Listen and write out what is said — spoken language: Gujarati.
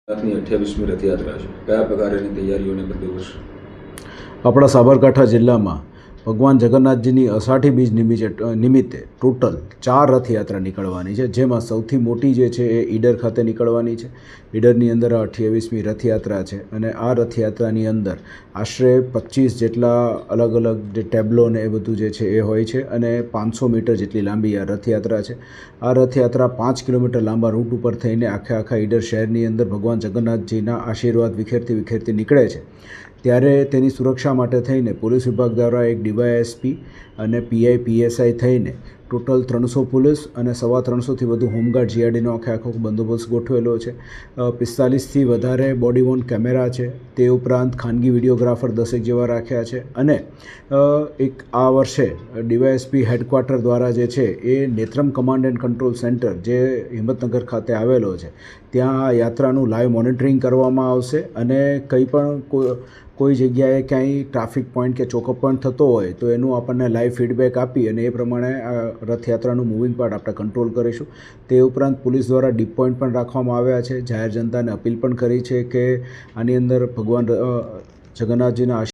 ની 28મી રથયાત્રા છે, કયા પ્રકારની તૈયારીઓને કરતી વર્ષ? આપણા સાબરકાંઠા જિલ્લામાં ભગવાન જગન્નાથજીની અષાઢી બીજ નિમિત્તે ટોટલ 4 રથયાત્રા નીકળવાની છે, જેમાં સૌથી મોટી જે છે એ ઈડર ખાતે નીકળવાની છે. ઈડરની અંદર 28મી રથયાત્રા છે અને આ રથયાત્રાની અંદર આશરે 25 જેટલા અલગ અલગ જે ટેબ્લો ને એ બધું જે છે એ હોય છે અને 500 મીટર જેટલી લાંબી આ રથયાત્રા છે. આ રથયાત્રા 5 કિલોમીટર લાંબા રૂટ ઉપર થઈને આખા ઈડર શહેરની અંદર ભગવાન જગન્નાથજીના આશીર્વાદ વિખેરતી નીકળે છે. ત્યારે તેની સુરક્ષા માટે થઈને પોલીસ વિભાગ દ્વારા એક ડીવાયએસપી અને પીઆઈ પીએસઆઈ થઈને ટોટલ 300 પોલીસ અને 350થી વધુ હોમગાર્ડ જીઆરડીનો આખો બંદોબસ્ત ગોઠવેલો છે. 45થી વધારે બોડી વોર્ન કેમેરા છે. તે ઉપરાંત ખાનગી વિડીયોગ્રાફર 10 જેવા રાખ્યા છે અને એક આ વર્ષે ડીવાયએસપી હેડક્વાર્ટર દ્વારા જે છે એ Netram command and control centre જે હિંમતનગર ખાતે આવેલો છે, ત્યાં આ યાત્રાનું લાઈવ મોનિટરિંગ કરવામાં આવશે અને કંઈ પણ કોઈ જગ્યાએ ક્યાંય ટ્રાફિક પોઈન્ટ કે ચોકઅપ પોઈન્ટ થતો હોય તો એનું આપણને લાઈવ ફીડબેક આપી અને એ પ્રમાણે આ રથયાત્રાનું મૂવિંગ પાર્ટ આપણે કંટ્રોલ કરીશું. તે ઉપરાંત પોલીસ દ્વારા ડીપ પોઈન્ટ પણ રાખવામાં આવ્યા છે. જાહેર જનતાને અપીલ પણ કરી છે કે આની અંદર ભગવાન જગન્નાથજીના